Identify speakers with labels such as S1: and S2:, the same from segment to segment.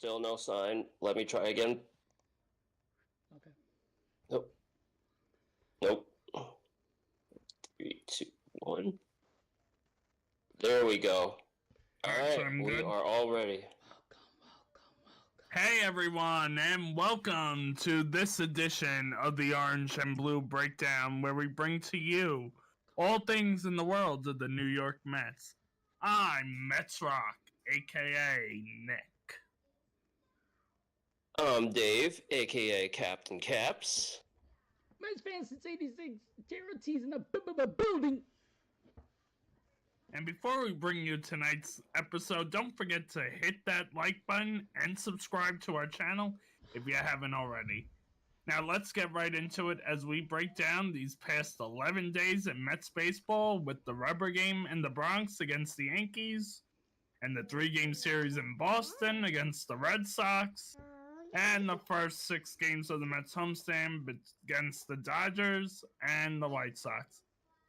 S1: Still no sign. Let me try again.
S2: Okay.
S1: Nope. Nope. 3, 2, 1. There we go. Alright, we are all ready.
S3: Hey everyone, and welcome to this edition of the Orange and Blue Breakdown, where we bring to you all things in the world of the New York Mets. I'm Mets Rock, aka Nick.
S1: I'm Dave, aka Captain Caps.
S2: Mets fans since '86, T's in the building.
S3: And before we bring you tonight's episode, don't forget to hit that like button and subscribe to our channel if you haven't already. Now let's get right into it as we break down these past 11 days in Mets baseball with the rubber game in the Bronx against the Yankees, and the 3-game series in Boston against the Red Sox, and the first 6 games of the Mets homestand against the Dodgers and the White Sox.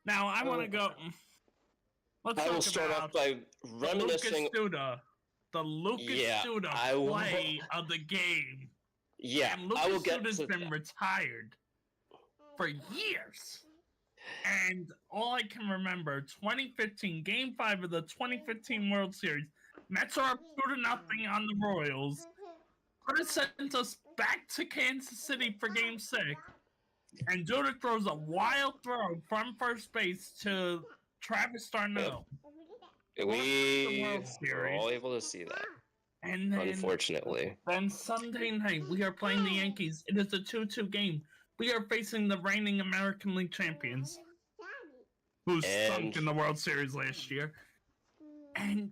S3: Now I want to go...
S1: I will start off by reminiscing...
S3: The Lucas Duda play of the game.
S1: Yeah,
S3: and Lucas Duda's been retired for years. And all I can remember, 2015, Game 5 of the 2015 World Series, Mets are up 2-0 on the Royals. Could have sent us back to Kansas City for Game 6. And Duda throws a wild throw from first base to Travis d'Arnaud.
S1: We were all able to see that.
S3: And then,
S1: unfortunately.
S3: Then Sunday night, we are playing the Yankees. It is a 2-2 game. We are facing the reigning American League champions, who stunk in the World Series last year. And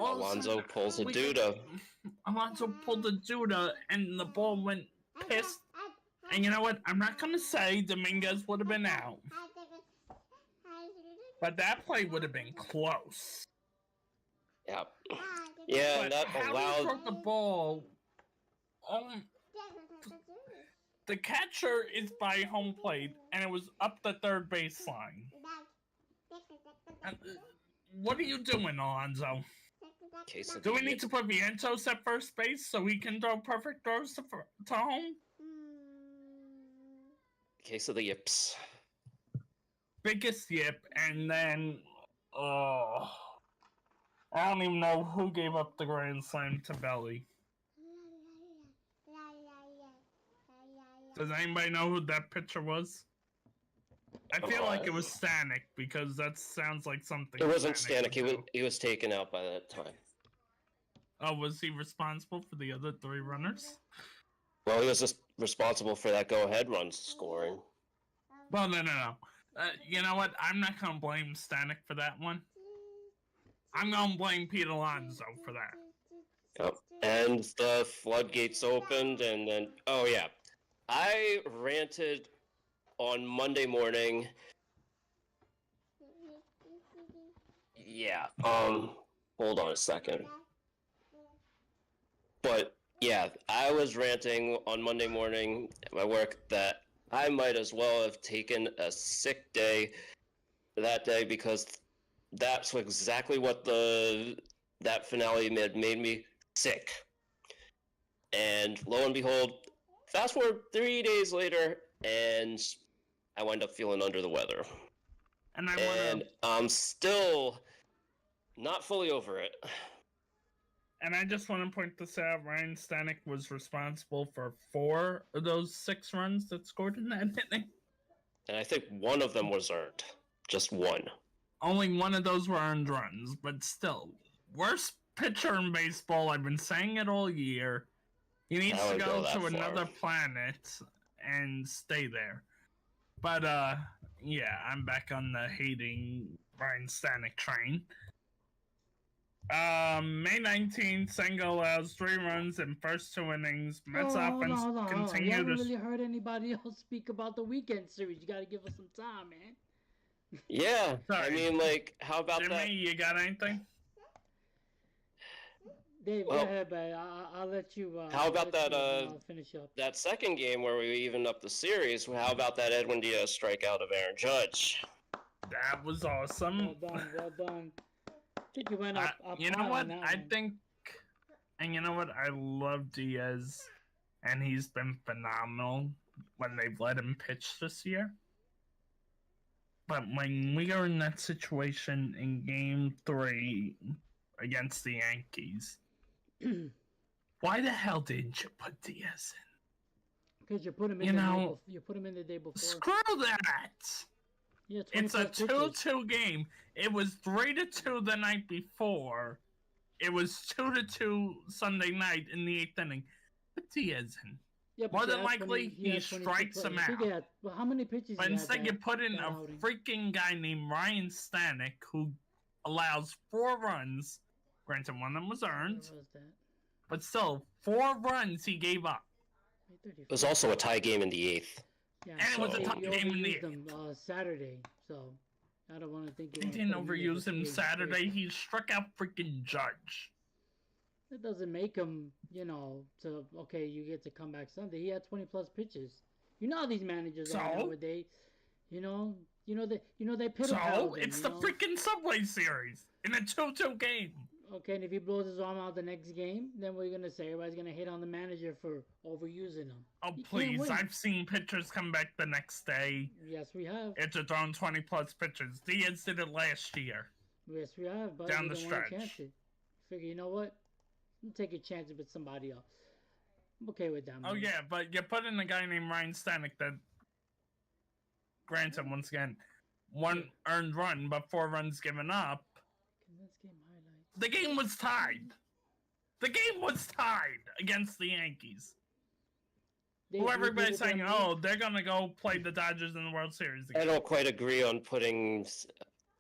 S1: Alonso pulls a Duda.
S3: Alonso pulled a Duda, and the ball went pissed. And you know what? I'm not going to say Dominguez would have been out. But that play would have been close.
S1: Yeah. Yeah,
S3: but
S1: that allowed...
S3: How he broke the ball... the catcher is by home plate, and it was up the third baseline. What are you doing, Alonso? Do we need to put Vientos at first base so he can throw perfect throws to home?
S1: Case of the yips.
S3: Biggest yip, and then... I don't even know who gave up the grand slam to Belly. Does anybody know who that pitcher was? I feel like it was Stanek, because that sounds like something.
S1: It wasn't Stanek. He was taken out by that time.
S3: Oh, was he responsible for the other 3 runners?
S1: Well, he was just responsible for that go-ahead run scoring.
S3: Well, no. You know what? I'm not going to blame Stanek for that one. I'm going to blame Pete Alonso for that.
S1: Yep. And the floodgates opened, and then... Oh, yeah. I ranted on Monday morning. Yeah. Hold on a second. But, yeah, I was ranting on Monday morning at my work that I might as well have taken a sick day that day, because that's exactly what that finale made me sick. And lo and behold, fast forward 3 days later, and I wind up feeling under the weather. And I'm still not fully over it.
S3: And I just want to point this out, Ryan Stanek was responsible for 4 of those 6 runs that scored in that inning.
S1: And I think one of them was earned. Just one.
S3: Only one of those were earned runs, but still. Worst pitcher in baseball, I've been saying it all year. He needs to go to another planet and stay there. But, yeah, I'm back on the hating Ryan Stanek train. May 19th, Senga allows 3 runs in first 2 innings. Mets offense continue
S2: You haven't really heard anybody else speak about the weekend series. You gotta give us some time, man.
S1: Yeah, sorry. I mean, like, how about
S3: Jimmy,
S1: that?
S3: You got anything?
S2: Dave, go ahead, man. I'll let you.
S1: How about that?
S2: Finish up.
S1: That second game where we evened up the series. How about that Edwin Diaz strikeout of Aaron Judge?
S3: That was awesome.
S2: Well done. I think you went up.
S3: You know what? I And you know what? I love Diaz, and he's been phenomenal when they've let him pitch this year. But when we are in that situation in Game 3 against the Yankees, why the hell didn't you put Diaz in?
S2: Because you put him in you put him in the day before.
S3: Screw that!
S2: Yeah,
S3: it's a 2-2 game. It was 3-2 the night before. It was 2-2 Sunday night in the 8th inning. Put Diaz in.
S2: Yeah,
S3: more than likely, he strikes him out.
S2: Well, how many pitches?
S3: But instead, you put in a freaking guy named Ryan Stanek who allows 4 runs. Granted, one of them was earned. But still, 4 runs he gave up.
S1: It was also a tie game in the 8th.
S2: Yeah,
S3: and it was a tie game in the
S2: 8th. Saturday, so I don't want to think
S3: he didn't overuse him Saturday. He struck out freaking Judge.
S2: That doesn't make him, okay, you get to come back Sunday. He had 20 plus pitches. You know how these managers are nowadays. They pit
S3: So it's the freaking Subway Series in a 2-2 game.
S2: Okay, and if he blows his arm out the next game, then we're gonna say everybody's gonna hate on the manager for overusing him.
S3: Oh please! I've seen pitchers come back the next day.
S2: Yes, we have.
S3: It's a thrown 20 plus pitches. Diaz did it last year.
S2: Yes, we have. But
S3: down the stretch.
S2: Figure, you know what? Take a chance with somebody else. I'm okay with that.
S3: Oh yeah, but you put in a guy named Ryan Stanek that, granted, once again, 1 earned run, but 4 runs given up. The game was tied. The game was tied against the Yankees. Who everybody's saying, they're gonna go play the Dodgers in the World Series again.
S1: I don't quite agree on putting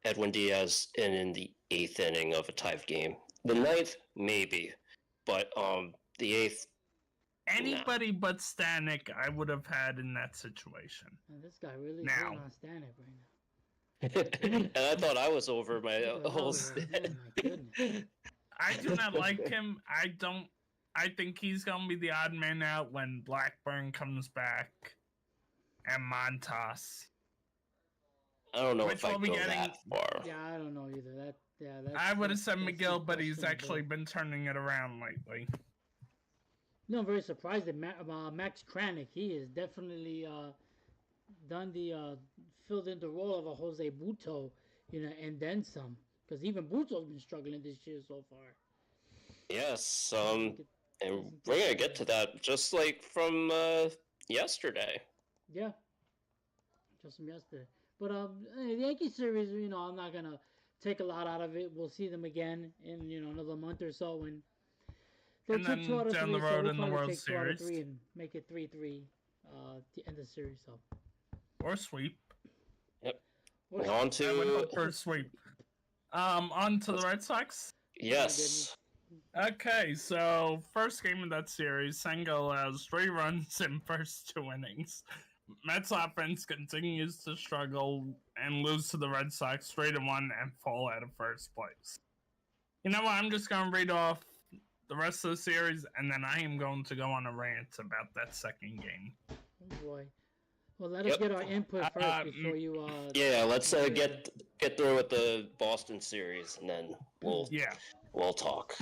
S1: Edwin Diaz in the 8th inning of a tied game. The 9th, maybe. But the 8th,
S3: anybody but Stanek I would have had in that situation.
S2: Man, this guy really is on Stanek right now.
S1: And I thought I was over my whole.
S3: I do not like him. I think he's gonna be the odd man out when Blackburn comes back and Montas.
S1: I don't know if I go that far.
S2: Yeah, I don't know either.
S3: I would have said McGill, but he's actually been turning it around lately.
S2: No, I'm very surprised that Max Kranick, he is definitely filled in the role of a Jose Butto, and then some. Because even Butto's been struggling this year so far.
S1: Yes, and we're gonna get to that just like from yesterday.
S2: Yeah, just from yesterday. But the Yankee series, I'm not gonna take a lot out of it. We'll see them again in another month or so, and they'll take 2 out of 3.
S3: Down the road in the World
S2: Series, 2 out of 3 and make it 3-3 to end the series. So
S3: or sweep.
S1: Yep. On to
S3: I would hope for a sweep. On to the Red Sox.
S1: Yes.
S3: Okay, so first game of that series, Senga allows 3 runs in first 2 innings. Mets offense continues to struggle and lose to the Red Sox 3-1 and fall out of first place. You know what? I'm just going to read off the rest of the series, and then I am going to go on a rant about that second game.
S2: Oh boy. Well, let us get our input first before you.
S1: Yeah, let's get through with the Boston series, and then we'll talk.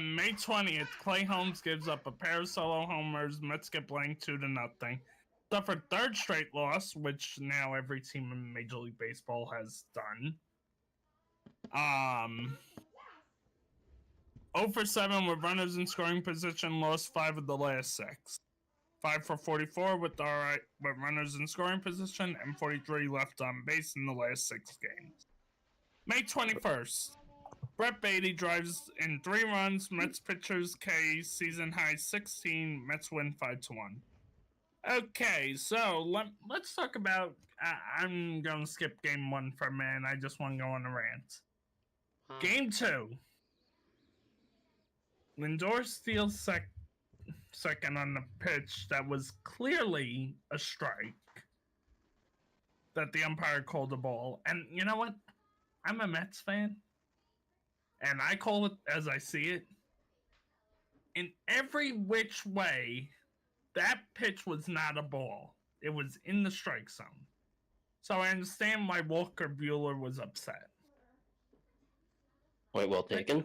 S3: May 20th, Clay Holmes gives up a pair of solo homers. Mets get blanked 2-0. Suffered 3rd straight loss, which now every team in Major League Baseball has done. 0 for 7 with runners in scoring position, lost 5 of the last 6. 5 for 44 with runners in scoring position, and 43 left on base in the last 6 games. May 21st, Brett Beatty drives in 3 runs. Mets pitchers K season high 16. Mets win 5-1. Okay, so let's talk about. I'm gonna skip game 1 for a minute. I just want to go on a rant. Game 2. Lindor steals second on the pitch that was clearly a strike that the umpire called a ball. And you know what? I'm a Mets fan, and I call it as I see it. In every which way, that pitch was not a ball. It was in the strike zone. So I understand why Walker Buehler was upset.
S1: Point well taken.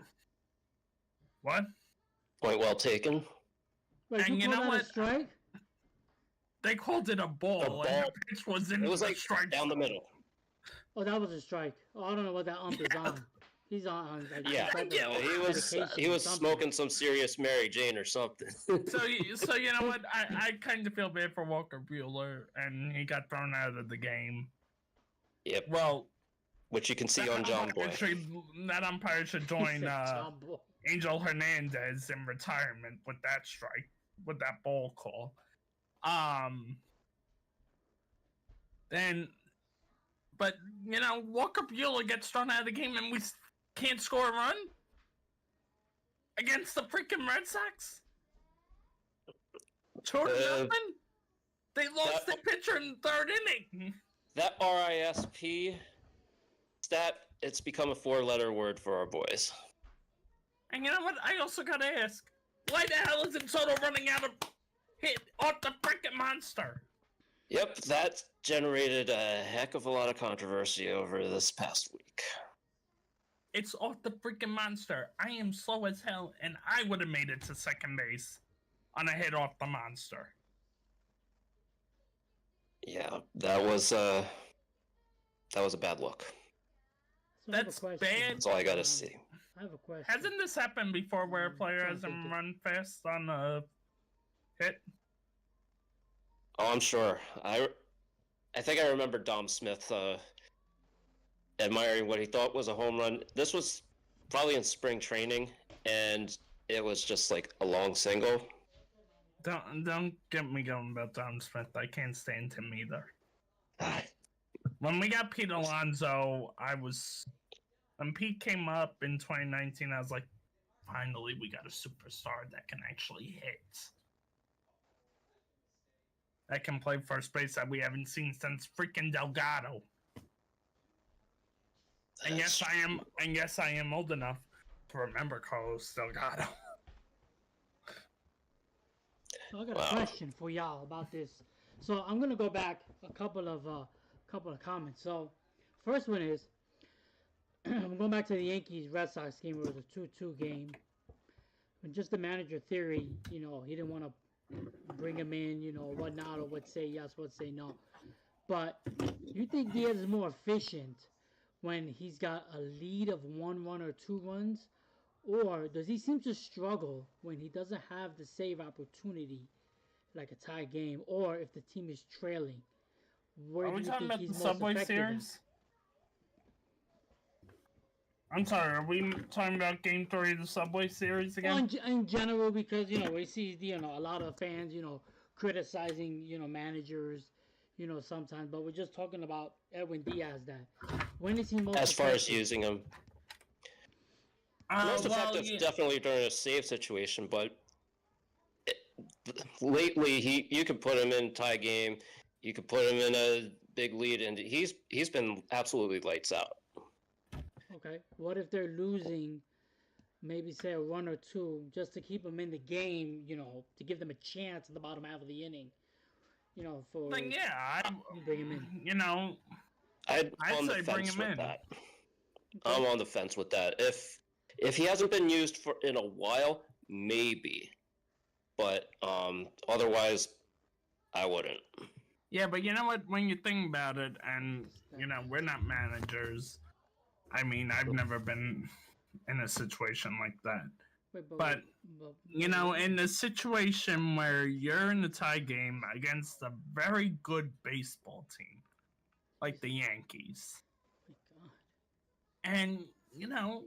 S3: What?
S1: Point well taken.
S2: Wait,
S3: And you
S2: call
S3: know
S2: that
S3: what?
S2: a strike?
S3: They called it a ball, and the pitch was in
S1: It was
S3: the
S1: like
S3: strike
S1: down the
S3: zone.
S1: middle.
S2: Oh, that was a strike. Oh, I don't know what that ump is on. He's on like
S1: Yeah,
S2: some type of
S1: he
S2: medication
S1: was
S2: or something.
S1: smoking some serious Mary Jane or something.
S3: So you know what? I kind of feel bad for Walker Buehler, and he got thrown out of the game.
S1: Yep.
S3: Well,
S1: which you can see on John Boy.
S3: That umpire should join
S2: John Boy.
S3: Angel Hernandez in retirement with that strike, with that ball call. But you know, Walker Buehler gets thrown out of the game, and we can't score a run against the freaking Red Sox. 2-0. They lost the pitcher in the third inning.
S1: That RISP stat, it's become a 4-letter word for our boys.
S3: And you know what? I also gotta ask, why the hell isn't Soto running out of hit off the freaking monster?
S1: Yep, that generated a heck of a lot of controversy over this past week.
S3: It's off the freaking monster. I am slow as hell, and I would have made it to second base on a hit off the monster.
S1: Yeah, that was a bad look.
S2: So
S3: That's bad.
S1: That's all I gotta see.
S2: I have a question.
S3: Hasn't this happened before where a player hasn't run fast on a hit?
S1: Oh, I'm sure. I think I remember Dom Smith admiring what he thought was a home run. This was probably in spring training, and it was just like a long single.
S3: Don't get me going about Dom Smith. I can't stand him either. When we got Pete Alonso, when Pete came up in 2019, I was like, finally, we got a superstar that can actually hit. That can play first base that we haven't seen since freaking Delgado. And yes, I am old enough to remember Carlos Delgado.
S2: So I got a question for y'all about this. So I'm gonna go back a couple of comments. So first one is I'm going back to the Yankees Red Sox game. It was a 2-2 game. And just the manager theory, he didn't want to bring him in, whatnot, or what say yes, what say no. But you think Diaz is more efficient when he's got a lead of 1 run or 2 runs? Or does he seem to struggle when he doesn't have the save opportunity, like a tie game, or if the team is trailing? Where
S3: Are
S2: do
S3: we
S2: you
S3: talking
S2: think
S3: about
S2: he's
S3: the
S2: most
S3: Subway
S2: effective
S3: Series? I'm sorry, are we talking about Game 3 of the Subway Series again?
S2: Well, in general, because, we see, a lot of fans, criticizing, managers, sometimes. But we're just talking about Edwin Diaz. When is he most
S1: as far
S2: effective?
S1: as using him? Most effective, definitely during a save situation, but lately you could put him in tie game, you could put him in a big lead, and he's been absolutely lights out.
S2: Okay, what if they're losing, maybe say a run or 2, just to keep them in the game, to give them a chance in the bottom half of the inning, for
S3: Then
S2: bring him in.
S1: I'd say bring him in. That. Okay. I'm on the fence with that. If he hasn't been used in a while, maybe, but otherwise, I wouldn't.
S3: Yeah, but you know what? When you think about it, and we're not managers. I mean, I've never been in a situation like that. But in a situation where you're in a tie game against a very good baseball team, like the Yankees, and you got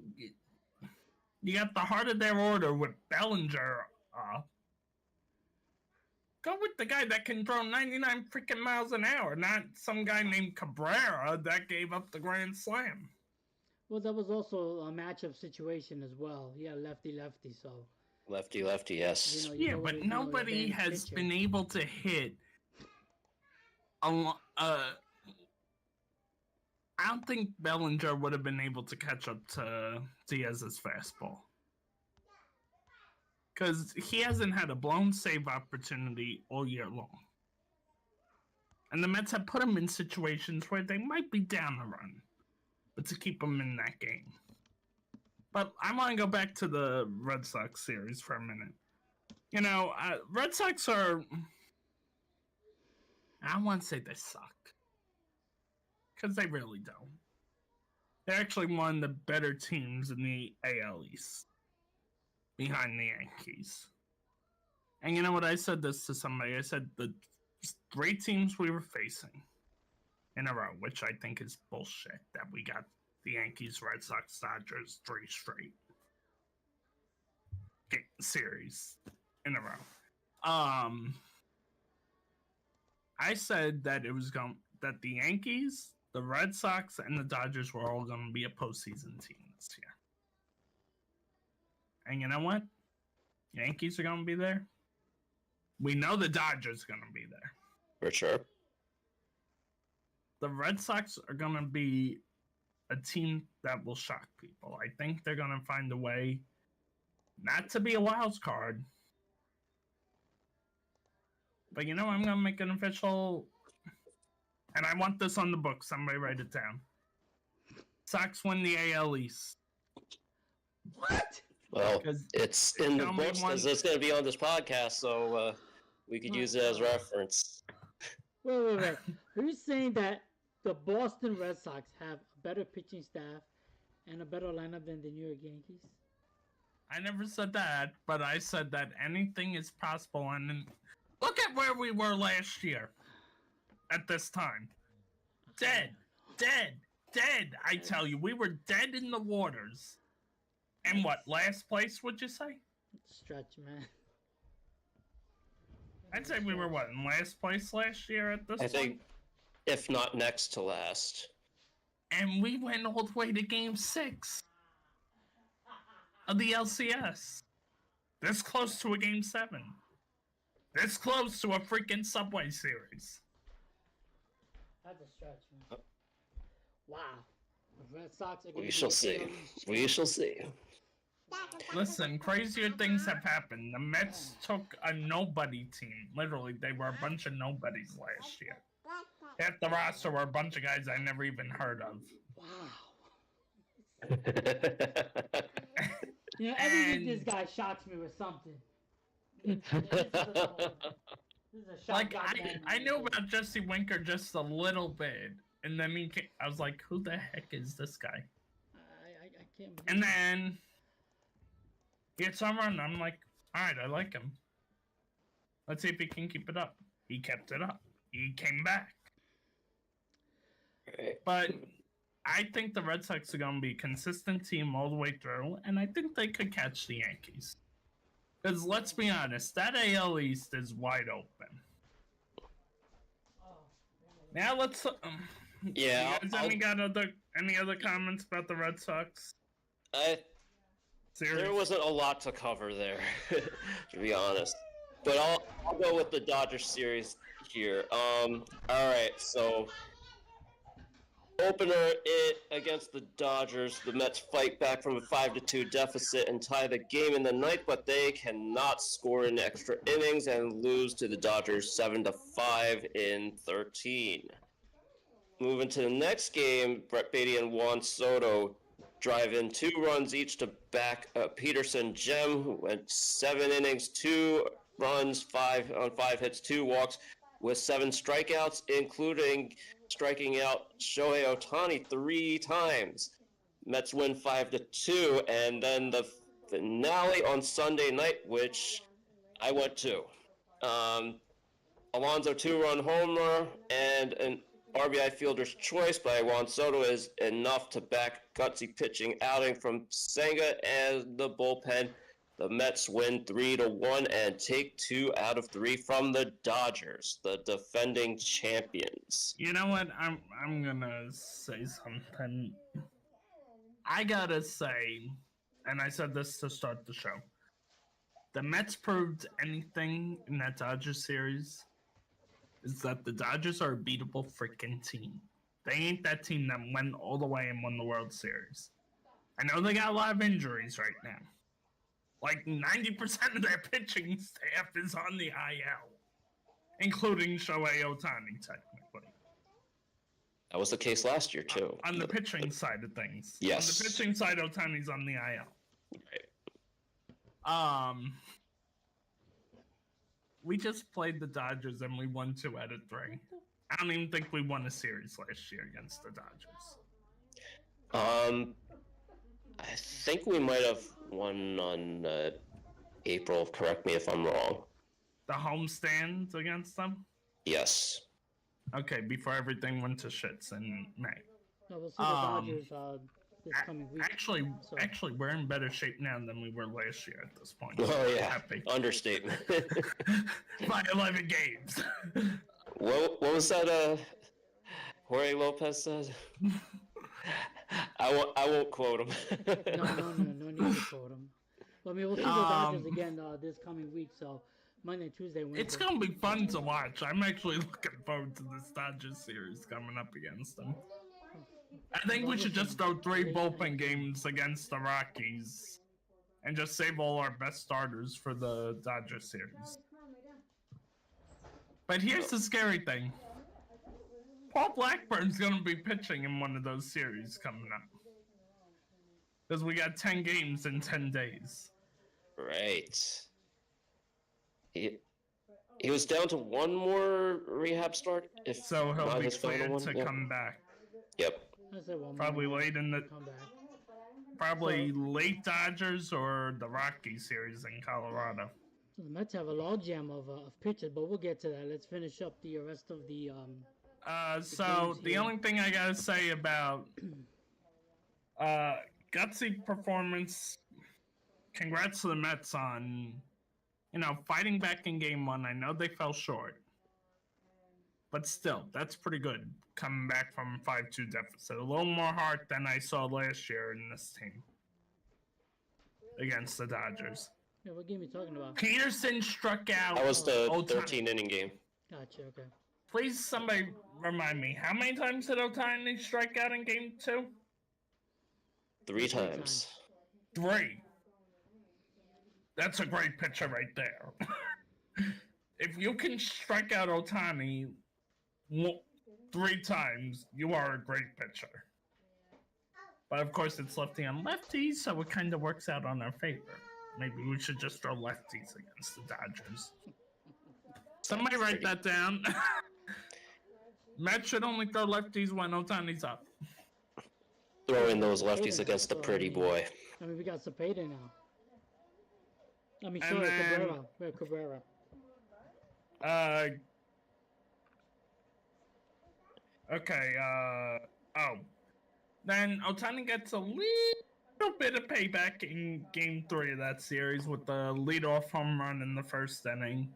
S3: the heart of their order with Bellinger. Go with the guy that can throw 99 freaking miles an hour, not some guy named Cabrera that gave up the grand slam.
S2: Well, that was also a matchup situation as well. Yeah, lefty-lefty, so.
S1: Lefty-lefty, yes.
S3: But nobody has been able to hit I don't think Bellinger would have been able to catch up to Diaz's fastball. Because he hasn't had a blown save opportunity all year long. And the Mets have put him in situations where they might be down the run, but to keep him in that game. But I want to go back to the Red Sox series for a minute. You know, Red Sox are... I don't want to say they suck. Because they really don't. They're actually one of the better teams in the AL East. Behind the Yankees. And you know what? I said this to somebody. I said the 3 teams we were facing in a row, which I think is bullshit, that we got the Yankees, Red Sox, Dodgers 3 straight series in a row. I said that it was that the Yankees, the Red Sox, and the Dodgers were all going to be a postseason team this year. And you know what? Yankees are going to be there. We know the Dodgers are going to be there.
S1: For sure.
S3: The Red Sox are going to be a team that will shock people. I think they're going to find a way not to be a wild card. But you know, I'm going to make an official... And I want this on the book. Somebody write it down. Sox win the AL East.
S2: What?
S1: Well, it's in the books because it's going to be on this podcast, so we could use it as reference.
S2: Wait. Are you saying that the Boston Red Sox have a better pitching staff and a better lineup than the New York Yankees?
S3: I never said that, but I said that anything is possible. And look at where we were last year at this time. Dead. I tell you, we were dead in the waters. And what, last place, would you say?
S2: Stretch, man.
S3: I'd say we were, what, in last place last year at this point?
S1: I think, if not next to last.
S3: And we went all the way to Game 6 of the LCS. This close to a Game 7. This close to a freaking Subway Series.
S2: That's a stretch, man. Wow. The Red Sox are
S1: We shall see. We shall see.
S3: Listen, crazier things have happened. The Mets took a nobody team. Literally, they were a bunch of nobodies last year. Half the roster were a bunch of guys I never even heard of.
S2: Wow. You know, every week this guy shocks me with something. This is a shock.
S3: Like, I knew about Jesse Winker just a little bit. And then I was like, who the heck is this guy?
S2: I can't believe
S3: And then... he had some run. I'm like, all right, I like him. Let's see if he can keep it up. He kept it up. He came back. But I think the Red Sox are going to be a consistent team all the way through, and I think they could catch the Yankees. Because let's be honest, that AL East is wide open. Now let's...
S1: yeah.
S3: You guys any other comments about the Red Sox?
S1: There wasn't a lot to cover there, to be honest. But I'll go with the Dodgers series here. All right, so opener against the Dodgers. The Mets fight back from a 5-2 deficit and tie the game in the ninth, but they cannot score in extra innings and lose to the Dodgers 7-5 in 13. Moving to the next game, Brett Beatty and Juan Soto drive in 2 runs each to back Peterson Gem, who went 7 innings, 2 runs, 5 hits, 2 walks, with 7 strikeouts, including striking out Shohei Ohtani 3 times. Mets win 5-2, and then the finale on Sunday night, which I went to. Alonso 2-run homer and an RBI fielder's choice by Juan Soto is enough to back gutsy pitching outing from Senga and the bullpen. The Mets win 3-1 and take 2 out of 3 from the Dodgers, the defending champions.
S3: You know what? I'm gonna say something. I gotta say, and I said this to start the show, the Mets proved anything in that Dodgers series is that the Dodgers are a beatable freaking team. They ain't that team that went all the way and won the World Series. I know they got a lot of injuries right now. Like 90% of their pitching staff is on the IL, including Shohei Ohtani, technically.
S1: That was the case last year too.
S3: On the pitching side of things.
S1: Yes.
S3: On the pitching side, Otani's on the IL.
S1: Right.
S3: We just played the Dodgers and we won 2 out of 3. I don't even think we won a series last year against the Dodgers.
S1: I think we might have won on April. Correct me if I'm wrong.
S3: The homestand against them?
S1: Yes.
S3: Okay, before everything went to shits in May.
S2: No, we'll see the Dodgers this coming week.
S3: Actually, we're in better shape now than we were last year at this point.
S1: Oh yeah,
S3: happy.
S1: Understatement.
S3: By 11 games.
S1: What was that? Jorge Lopez said. I won't quote him.
S2: No need to quote him. But, I mean, we'll see the Dodgers again this coming week. So Monday, Tuesday, Wednesday.
S3: It's gonna be fun to watch. I'm actually looking forward to this Dodgers series coming up against them. I think we should just throw 3 bullpen games against the Rockies and just save all our best starters for the Dodgers series. But here's the scary thing. Paul Blackburn's going to be pitching in one of those series coming up. Because we got 10 games in 10 days.
S1: Right. He was down to 1 more rehab start.
S3: So he'll be cleared to come back.
S1: Yep.
S3: Probably late in the... Probably late Dodgers or the Rockies series in Colorado.
S2: So the Mets have a logjam of pitchers, but we'll get to that. Let's finish up the rest of the...
S3: So the only thing I gotta say about gutsy performance, congrats to the Mets on, fighting back in game 1. I know they fell short, but still, that's pretty good coming back from a 5-2 deficit. A little more heart than I saw last year in this team against the Dodgers.
S2: Yeah, what game are you talking about?
S3: Peterson struck out.
S1: That was the 13-inning game.
S2: Gotcha, okay.
S3: Please, somebody remind me, how many times did Ohtani strike out in game 2?
S1: 3 times.
S3: 3. That's a great pitcher right there. If you can strike out Ohtani 3 times, you are a great pitcher. But of course, it's lefty on lefty, so it kind of works out on our favor. Maybe we should just throw lefties against the Dodgers. Somebody write that down. Mets should only throw lefties when Ohtani's up.
S1: Throw in those lefties against the pretty boy.
S2: I mean, we got Cepeda now. I mean,
S3: And
S2: sorry,
S3: then-
S2: Cabrera. We have Cabrera.
S3: Okay, then Ohtani gets a little bit of payback in game 3 of that series with the leadoff home run in the first inning.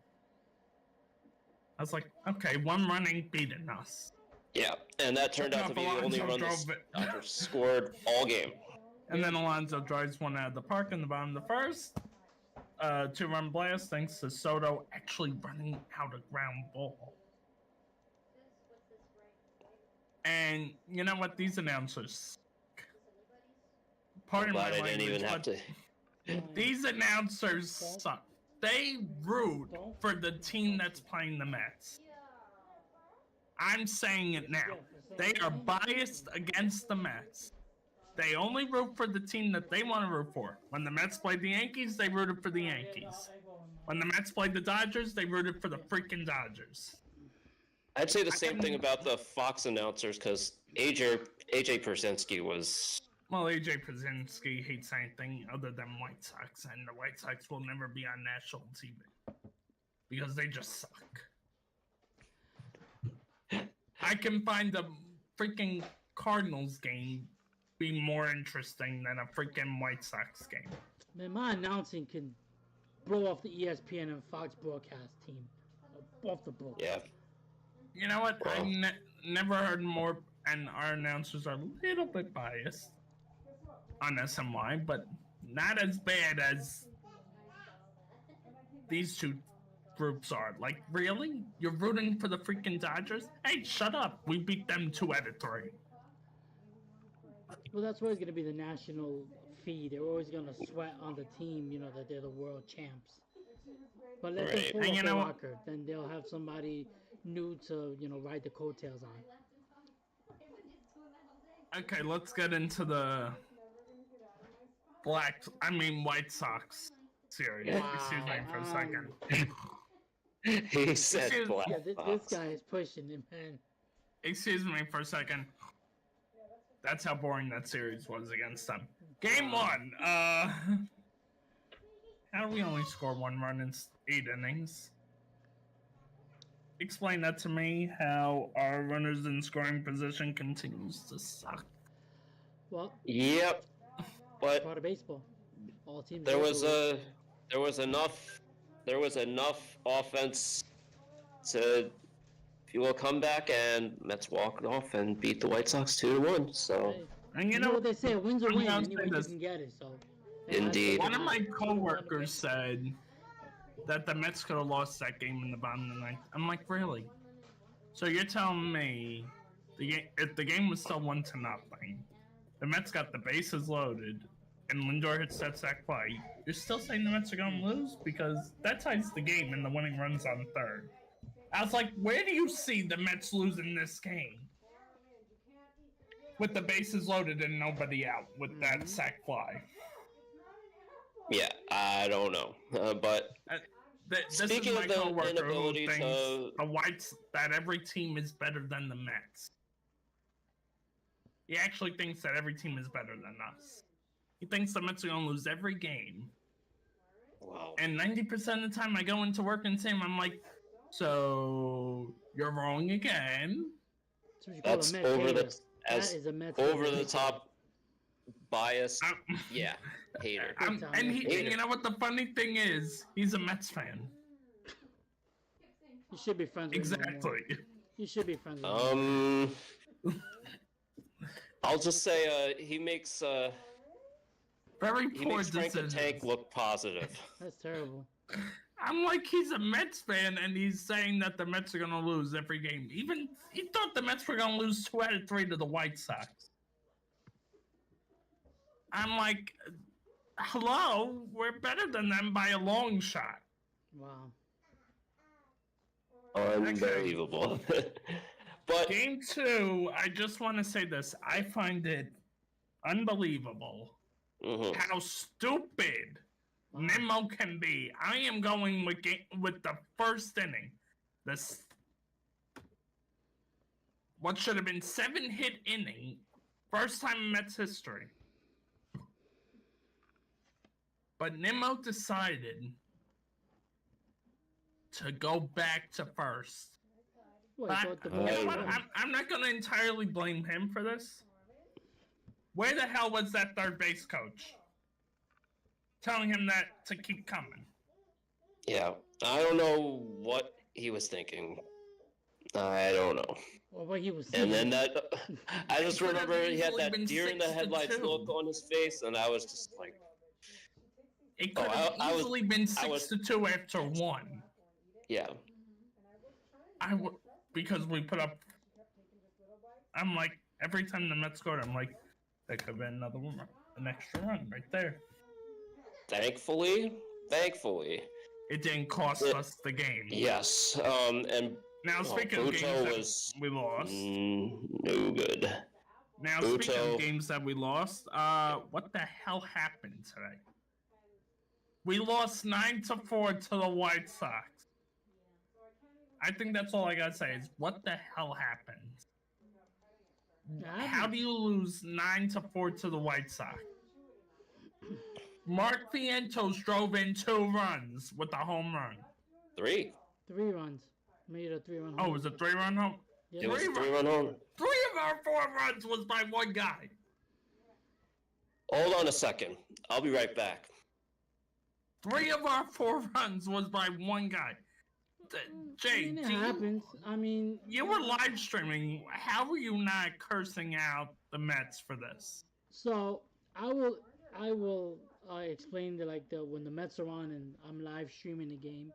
S3: I was like, okay, 1 run ain't beating us.
S1: Yeah, and that turned out to be the only run the Dodgers scored all game.
S3: And then Alonso drives 1 out of the park in the bottom of the first. 2-run blast thanks to Soto actually running out a ground ball. And you know what? These announcers... Pardon my
S1: Glad I didn't
S3: language,
S1: even have
S3: but
S1: to.
S3: these announcers suck. They root for the team that's playing the Mets. I'm saying it now. They are biased against the Mets. They only root for the team that they want to root for. When the Mets played the Yankees, they rooted for the Yankees. When the Mets played the Dodgers, they rooted for the freaking Dodgers.
S1: I'd say the same thing about the Fox announcers because AJ Pierzynski was.
S3: Well, AJ Pierzynski hates anything other than White Sox, and the White Sox will never be on national TV because they just suck. I can find a freaking Cardinals game be more interesting than a freaking White Sox game.
S2: Man, my announcing can blow off the ESPN and Fox broadcast team. Off the book.
S1: Yeah.
S3: You know what?
S1: Well.
S3: I never heard more, and our announcers are a little bit biased on SMY, but not as bad as these 2 groups are. Like, really? You're rooting for the freaking Dodgers? Hey, shut up. We beat them 2 out of 3.
S2: Well, that's always going to be the national feed. They're always going to sweat on the team, that they're the world champs. But let them
S1: Right.
S2: pull
S3: And
S2: off
S3: you
S2: the
S3: know what?
S2: rocker. Then they'll have somebody new to, ride the coattails on.
S3: Okay, let's get into the White Sox series.
S2: Wow.
S3: Excuse me for a second.
S1: He said Black
S2: Yeah, this
S1: Sox.
S2: guy is pushing it, man.
S3: Excuse me for a second. That's how boring that series was against them. Game 1. How do we only score 1 run in 8 innings? Explain that to me. How our runners in scoring position continues to suck.
S2: Well,
S1: Yep, but
S2: part of baseball. All teams.
S1: there was enough offense to fuel a comeback, and Mets walked off and beat the White Sox 2-1. So
S2: Hey,
S3: And
S2: you know what they say, a win's a
S3: I'm
S2: win.
S3: gonna
S2: Any
S3: say
S2: way you
S3: this.
S2: can get it. So.
S1: Indeed.
S3: One of my coworkers said that the Mets could have lost that game in the bottom of the ninth. I'm like, really? So you're telling me if the game was still 1-0, the Mets got the bases loaded, and Lindor hits that sac fly, you're still saying the Mets are going to lose? Because that ties the game and the winning runs on third. I was like, where do you see the Mets losing this game? With the bases loaded and nobody out with that sac fly.
S1: yeah, I don't know, but
S3: This
S1: speaking
S3: is my
S1: of the
S3: coworker who
S1: inability
S3: thinks
S1: to,
S3: the Whites that every team is better than the Mets. He actually thinks that every team is better than us. He thinks the Mets are going to lose every game.
S1: wow,
S3: And 90% of the time I go into work and say, I'm like, so you're wrong again.
S1: that's over the top bias. Yeah, hater.
S3: And you know what the funny thing is? He's a Mets fan.
S2: You should be friends with
S3: Exactly.
S2: him. You should be friends with him.
S1: I'll just say he makes
S3: Very
S1: he
S3: poor
S1: makes Frank the
S3: decisions.
S1: Tank look positive.
S2: That's terrible.
S3: I'm like, he's a Mets fan, and he's saying that the Mets are going to lose every game. Even he thought the Mets were going to lose 2 out of 3 to the White Sox. I'm like, hello, we're better than them by a long shot.
S2: Wow.
S1: Unbelievable. But
S3: Game 2, I just want to say this. I find it unbelievable how stupid Nimmo can be. I am going with the first inning. What should have been 7-hit inning. First time in Mets history. But Nimmo decided to go back to first.
S2: Wait,
S3: You know what? I'm not going to entirely blame him for this. Where the hell was that third base coach? Telling him that to keep coming.
S1: yeah, I don't know what he was thinking. I don't know.
S2: Well, what he was
S1: And
S2: saying.
S1: then I just
S3: could have
S1: remember he had
S3: easily
S1: that
S3: been
S1: deer in the
S3: 6-2.
S1: headlights look on his face, and I was just like,
S3: It could have easily been 6-2 after 1.
S1: yeah.
S3: Because we put up. I'm like, every time the Mets scored, I'm like, that could have been an extra run right there.
S1: Thankfully,
S3: It didn't cost us the game.
S1: yes. And
S3: Now, speaking of games that we lost.
S1: No good.
S3: Now, speaking of games that we lost, what the hell happened today? We lost 9-4 to the White Sox. I think that's all I gotta say is what the hell happened? How do you lose 9-4 to the White Sox? Mark Vientos drove in 2 runs with a home run.
S1: 3.
S2: 3 runs. Made a 3-run home.
S3: Oh, it was a 3-run home?
S2: Yeah.
S1: It was a 3-run home.
S3: 3 of our 4 runs was by one guy.
S1: Hold on a second. I'll be right back.
S3: 3 of our 4 runs was by one guy. Jay,
S2: it happens. I mean,
S3: you were live streaming. How were you not cursing out the Mets for this?
S2: So I will explain when the Mets are on and I'm live streaming the game.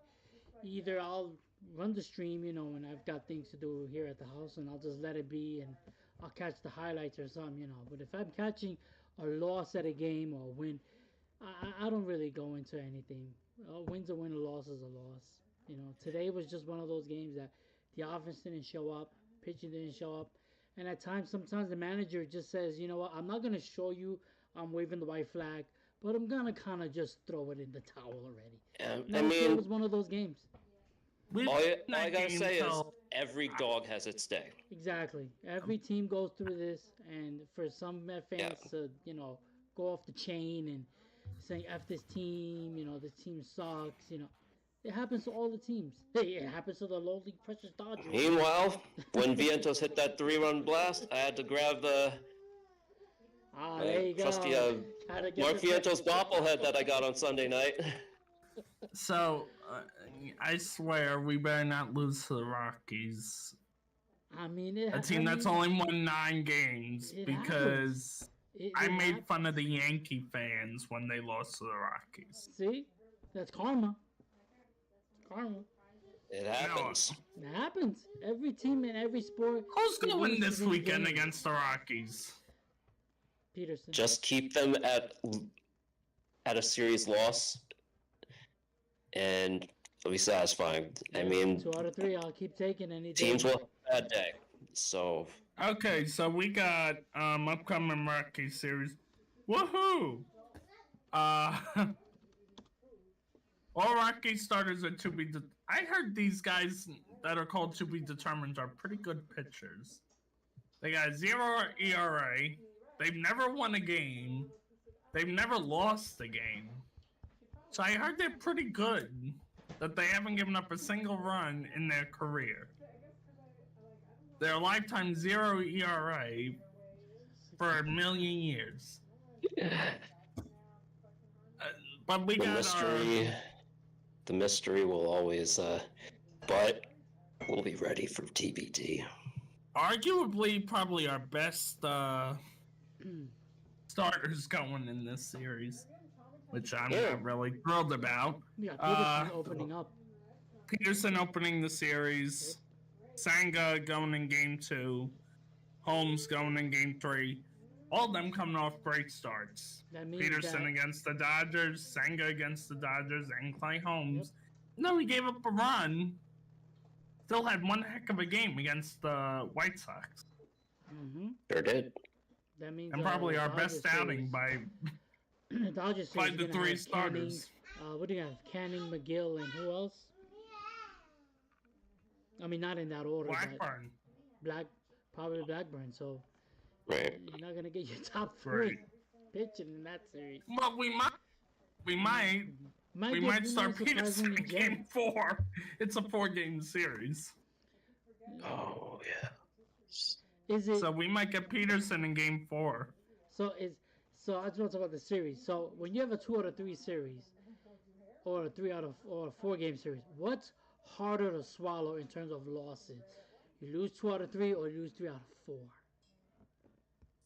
S2: Either I'll run the stream, when I've got things to do here at the house, and I'll just let it be, and I'll catch the highlights or something, But if I'm catching a loss at a game or a win, I don't really go into anything. A win's a win, a loss is a loss. Today was just one of those games that the offense didn't show up, pitching didn't show up, And at times, sometimes the manager just says, you know what, I'm not gonna show you I'm waving the white flag, but I'm gonna kind of just throw it in the towel already.
S1: I mean,
S2: it was one of those games.
S1: all I gotta say is every dog has its day.
S2: Exactly. Every team goes through this, and for some Met fans to, go off the chain and saying F this team, this team sucks, it happens to all the teams. Hey, it happens to the lowly precious Dodgers.
S1: Meanwhile, when Vientos hit that 3-run blast, I had to grab the
S2: there you
S1: trusty
S2: go.
S1: Mark Vientos bobblehead that I got on Sunday night.
S3: So, I swear we better not lose to the Rockies.
S2: I mean,
S3: a team that's only won 9 games because I made fun of the Yankee fans when they lost to the Rockies.
S2: See? That's karma. Karma.
S1: It happens.
S2: It happens. Every team in every sport.
S3: Who's going to win this weekend against the Rockies?
S2: Peterson.
S1: Just keep them at a series loss, and it'll be satisfying. I mean,
S2: 2 out of 3. I'll keep taking any day.
S1: Teams will have a bad day. So.
S3: Okay, so we got upcoming Rockies series. Woohoo! All Rockies starters are to be. I heard these guys that are called to be determined are pretty good pitchers. They got 0 ERA. They've never won a game. They've never lost a game. So I heard they're pretty good. That they haven't given up a single run in their career. Their lifetime 0 ERA for 1,000,000 years. But we got
S1: the mystery will always, but we'll be ready for TBD.
S3: Arguably, probably our best starters going in this series, which I'm not really thrilled about.
S2: Yeah, Peterson opening up.
S3: Peterson opening the series. Senga going in game 2. Holmes going in game 3. All of them coming off great starts. Peterson against the Dodgers, Senga against the Dodgers, and Clay Holmes. No, he gave up a run. Still had one heck of a game against the White Sox.
S2: Mm-hmm.
S1: Sure did.
S2: That means,
S3: and probably our best outing by the 3 starters.
S2: What do you have? Canning, McGill, and who else? I mean, not in that order.
S3: Blackburn.
S2: Probably Blackburn. So you're not gonna get your top 3 pitching in that series.
S3: Well, we might start Peterson in game 4. It's a 4-game series.
S1: Oh yeah.
S2: Is it?
S3: So we might get Peterson in game 4.
S2: So I just want to talk about the series. So when you have a 2 out of 3 series, or a 4-game series, what's harder to swallow in terms of losses? You lose 2 out of 3, or you lose 3 out of 4.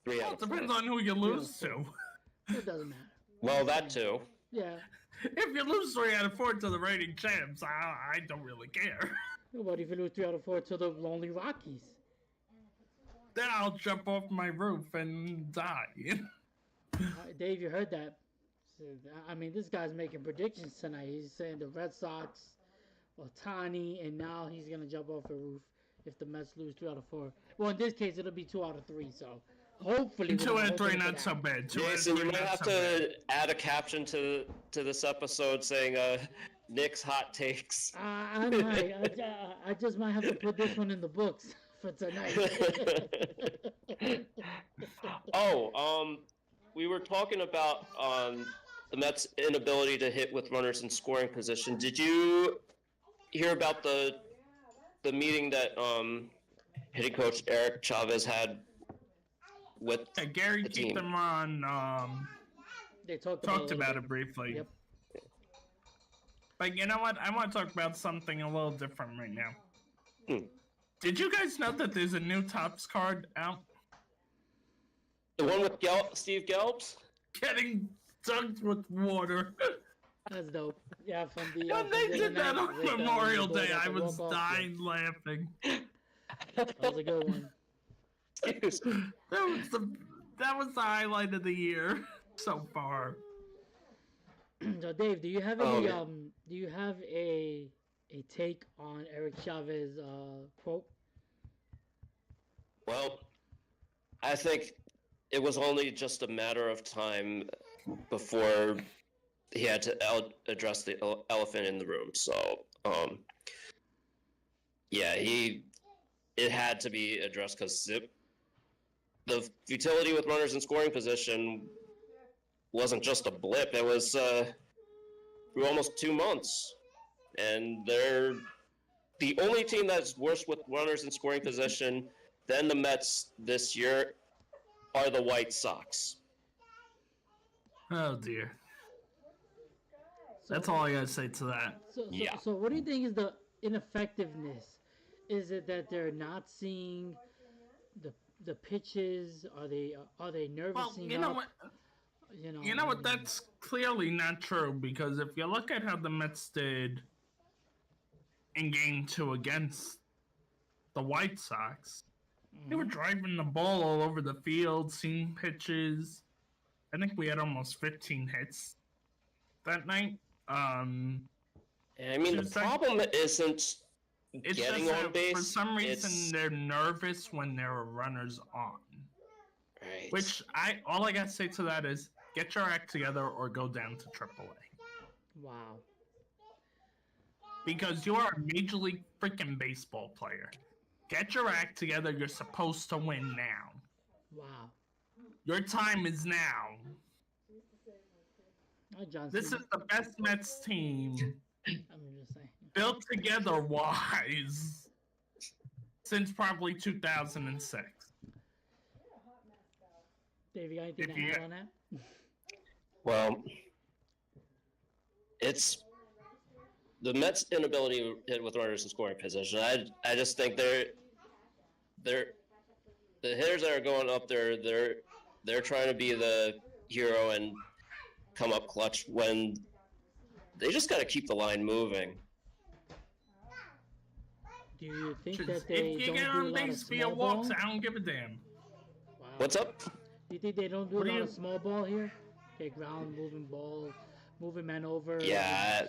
S1: 3 out of 4.
S3: Depends on who you lose to.
S2: It doesn't matter.
S1: Well, that too.
S2: Yeah.
S3: If you lose 3 out of 4 to the reigning champs, I don't really care.
S2: What if you lose 3 out of 4 to the lonely Rockies?
S3: Then I'll jump off my roof and die.
S2: Dave, you heard that. I mean, this guy's making predictions tonight. He's saying the Red Sox, Ohtani, and now he's going to jump off a roof if the Mets lose 2 out of 4. Well, in this case, it'll be 2 out of 3, so hopefully...
S3: 2 out of 3, not so bad.
S1: Jason, you might have to add a caption to this episode saying Nick's hot takes.
S2: I might. I just might have to put this one in the books for tonight.
S1: We were talking about the Mets' inability to hit with runners in scoring position. Did you hear about the meeting that hitting coach Eric Chavez had with
S3: Gary
S1: the team?
S3: Kieferman
S2: they talked
S3: about it briefly.
S2: Yep.
S3: But you know what? I want to talk about something a little different right now. Did you guys know that there's a new Topps card out?
S1: The one with Steve Gelbs?
S3: Getting dunked with water.
S2: That's dope. Yeah, from the...
S3: When they did that on Memorial Day, I was dying laughing.
S2: That was a good one.
S3: That was the highlight of the year so far.
S2: So, Dave, do you have any do you have a take on Eric Chavez quote?
S1: Well, I think it was only just a matter of time before he had to address the elephant in the room. So, yeah, it had to be addressed because the futility with runners in scoring position wasn't just a blip. It was through almost 2 months, and they're the only team that's worse with runners in scoring position than the Mets this year are the White Sox.
S3: Oh dear.
S2: So,
S3: That's all I gotta say to that.
S2: So what do you think is the ineffectiveness? Is it that they're not seeing the pitches? Are they nervous
S3: Well,
S2: enough?
S3: you know what? You know what? That's clearly not true because if you look at how the Mets did in Game 2 against the White Sox, they were driving the ball all over the field, seeing pitches. I think we had almost 15 hits that night.
S1: I mean, the problem isn't getting on base.
S3: For some reason, they're nervous when there are runners on.
S1: Right.
S3: Which all I gotta say to that is get your act together or go down to AAA.
S2: Wow.
S3: Because you are a Major League freaking baseball player. Get your act together. You're supposed to win now.
S2: Wow.
S3: Your time is now. This is the best Mets team
S2: I'm just saying.
S3: built together wise since probably 2006.
S2: Dave, you got anything to add on that?
S1: Well, it's the Mets' inability to hit with runners in scoring position. I just think they're the hitters that are going up there. They're trying to be the hero and come up clutch when they just got to keep the line moving.
S2: Do you think that they
S3: if you
S2: don't
S3: get
S2: do
S3: on
S2: a lot of
S3: base via
S2: small
S3: walks,
S2: ball?
S3: I don't give a damn.
S2: Wow.
S1: What's up?
S2: Do you think they don't do a lot of small ball here? Okay, ground moving ball, moving men over.
S1: Yeah,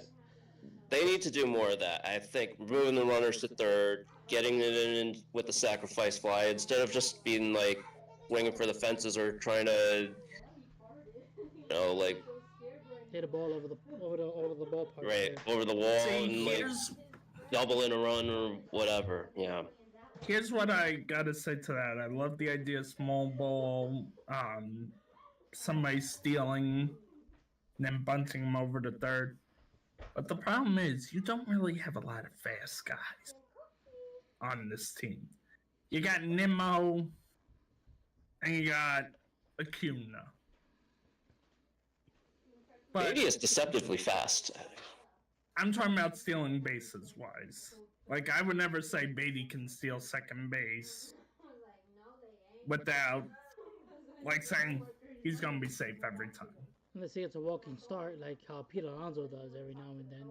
S1: they need to do more of that. I think moving the runners to third, getting it in with the sacrifice fly instead of just being like winging for the fences or trying to, like
S2: hit a ball over the ballpark.
S1: right
S2: there.
S1: over the wall
S3: See,
S1: and like double in a run or whatever. Yeah.
S3: Here's what I gotta say to that. I love the idea of small ball, somebody stealing, and then bunting them over to third. But the problem is, you don't really have a lot of fast guys on this team. You got Nimmo, and you got Acuna. But
S1: Maybe it's deceptively fast.
S3: I'm talking about stealing bases wise. Like, I would never say Beatty can steal second base without, like, saying he's going to be safe every time.
S2: Unless he gets a walking start, like how Pete Alonso does every now and then.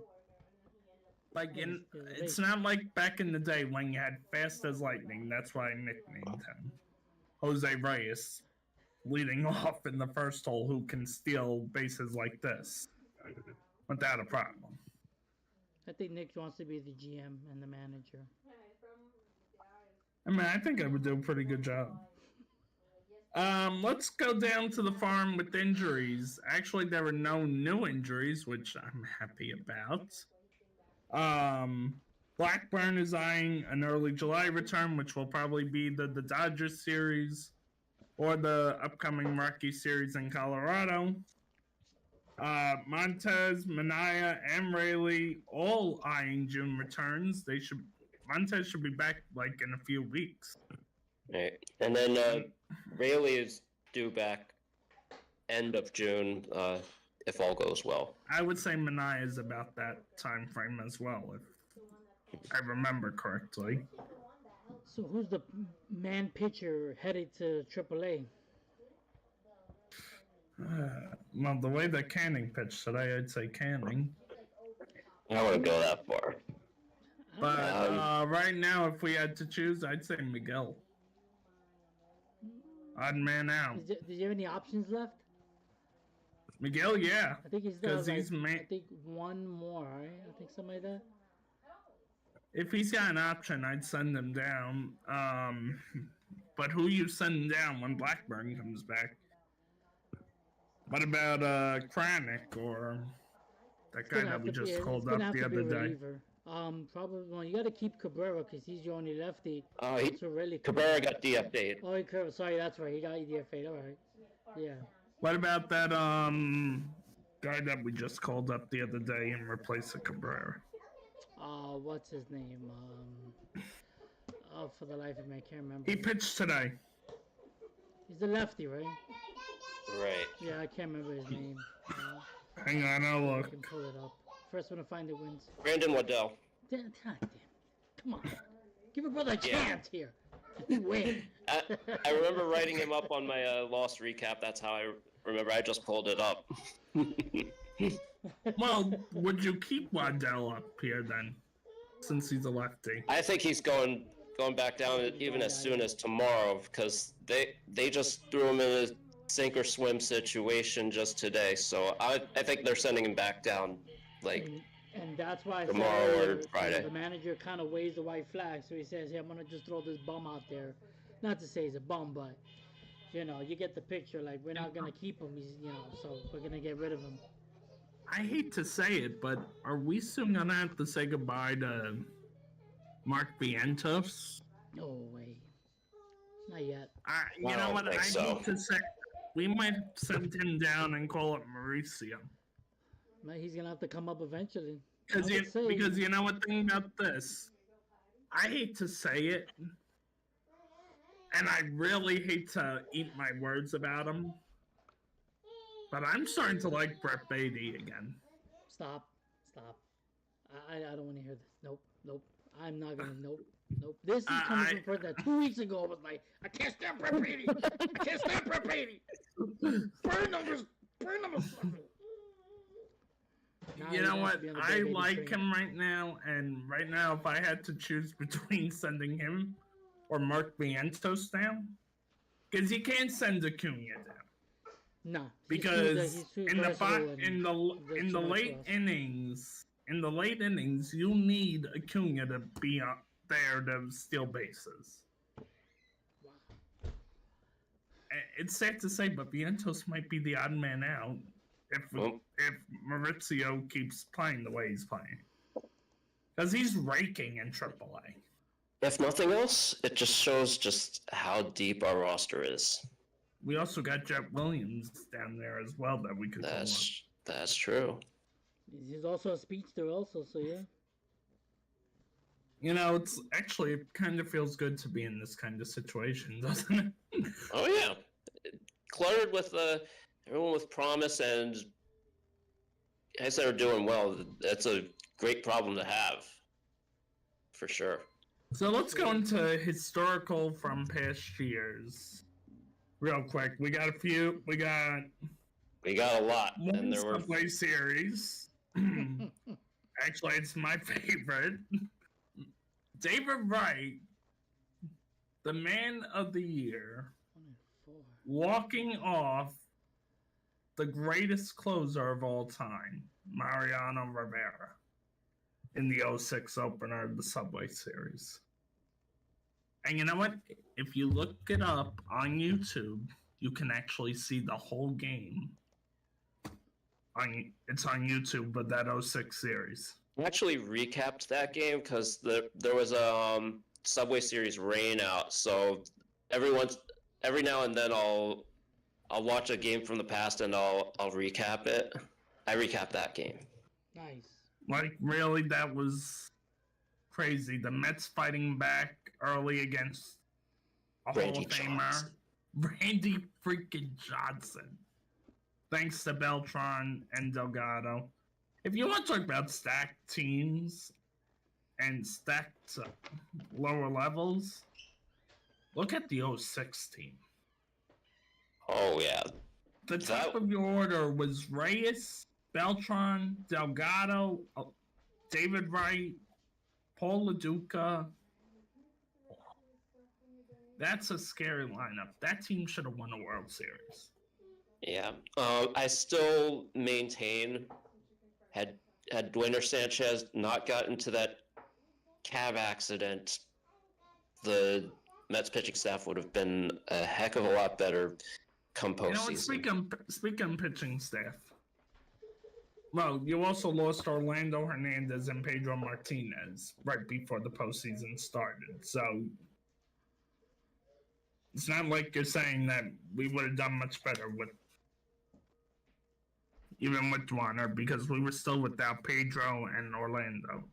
S3: Like, it's not like back in the day when you had fast as lightning. That's why I nicknamed him. Jose Reyes, leading off in the first hole, who can steal bases like this without a problem.
S2: I think Nick wants to be the GM and the manager.
S3: I mean, I think I would do a pretty good job. Let's go down to the farm with injuries. Actually, there were no new injuries, which I'm happy about. Blackburn is eyeing an early July return, which will probably be the Dodgers series or the upcoming Rockies series in Colorado. Montez, Minaya, and Rayleigh all eyeing June returns. Montez should be back like in a few weeks.
S1: Right. And then Rayleigh is due back end of June, if all goes well.
S3: I would say Minaya is about that time frame as well, if I remember correctly.
S2: So who's the man pitcher headed to AAA?
S3: Well, the way that Canning pitched today, I'd say Canning.
S1: I wouldn't go that far.
S3: But right now, if we had to choose, I'd say Miguel. Odd man out.
S2: Did you have any options left?
S3: Miguel, yeah.
S2: I think he's got I think one more, right? I think something like that.
S3: If he's got an option, I'd send him down. but who you sending down when Blackburn comes back? What about Kranick or that guy that we just called up the other day?
S2: Probably. Well, you got to keep Cabrera because he's your only lefty.
S1: Oh,
S2: really
S1: Cabrera got DFA'd.
S2: Oh, Cabrera. Sorry, that's right. He got DFA'd. All right. Yeah.
S3: What about that guy that we just called up the other day and replaced Cabrera?
S2: What's his name? For the life of me, I can't remember.
S3: He pitched today.
S2: He's the lefty, right?
S1: Right.
S2: Yeah, I can't remember his name.
S3: Hang on, I'll look.
S2: I can pull it up. First one to find it wins.
S1: Brandon Waddell.
S2: God damn. Come on. Give a brother a chance here. Win.
S1: I remember writing him up on my lost recap. That's how I remember. I just pulled it up.
S3: Well, would you keep Waddell up here then? Since he's a lefty.
S1: I think he's going back down even as soon as tomorrow because they just threw him in a sink or swim situation just today. So I think they're sending him back down
S2: and that's why
S1: tomorrow or Friday.
S2: The manager kind of waves the white flag, so he says, "Hey, I'm gonna just throw this bum out there." Not to say he's a bum, but you get the picture. Like we're not gonna keep him. He's so we're gonna get rid of him.
S3: I hate to say it, but are we soon gonna have to say goodbye to Mark Vientos?
S2: No way. Not yet.
S3: You know what? I hate to say we might send him down and call it Mauricio.
S2: He's gonna have to come up eventually.
S3: Because you know what thing about this? I hate to say it, and I really hate to eat my words about him, but I'm starting to like Brett Beatty again.
S2: Stop. I don't want to hear this. Nope. I'm not gonna. Nope. This is coming from a person that 2 weeks ago was like, I can't stand Brett Beatty. Burn numbers.
S3: You know what? I like him right now, and right now, if I had to choose between sending him or Mark Vientos down, because you can't send Acuna down.
S2: No,
S3: because in the late innings, you need Acuna to be up there to steal bases.
S2: Wow.
S3: It's sad to say, but Vientos might be the odd man out if Mauricio keeps playing the way he's playing, because he's raking in AAA.
S1: If nothing else, it just shows just how deep our roster is.
S3: We also got Jet Williams down there as well that we could.
S1: That's true.
S2: He's also a speedster, also. So yeah.
S3: It's actually it kind of feels good to be in this kind of situation, doesn't it?
S1: Oh yeah, cluttered with everyone with promise, and guys that are doing well. That's a great problem to have, for sure.
S3: So let's go into historical from past years, real quick. We got a few. We got
S1: a lot,
S3: and there were Subway Series. Actually, it's my favorite. David Wright, the man of the year, walking off the greatest closer of all time, Mariano Rivera, in the 06 opener of the Subway Series. And you know what? If you look it up on YouTube, you can actually see the whole game. It's on YouTube, but that 06 series.
S1: I actually recapped that game because there was a Subway Series rain out, so every now and then I'll watch a game from the past and I'll recap it. I recapped that game.
S2: Nice.
S3: Like really, that was crazy. The Mets fighting back early against a Hall of Famer, Randy freaking Johnson. Thanks to Beltran and Delgado. If you want to talk about stacked teams and stacked lower levels, look at the 06 team.
S1: Oh, yeah.
S3: The top of your order was Reyes, Beltran, Delgado, David Wright, Paul LaDuca. That's a scary lineup. That team should have won a World Series.
S1: Yeah. I still maintain had Dwayne Sanchez not gotten into that cab accident, the Mets pitching staff would have been a heck of a lot better come postseason.
S3: You know, speaking of pitching staff, well, you also lost Orlando Hernandez and Pedro Martinez right before the postseason started. So it's not like you're saying that we would have done much better with even with Warner, because we were still without Pedro and Orlando.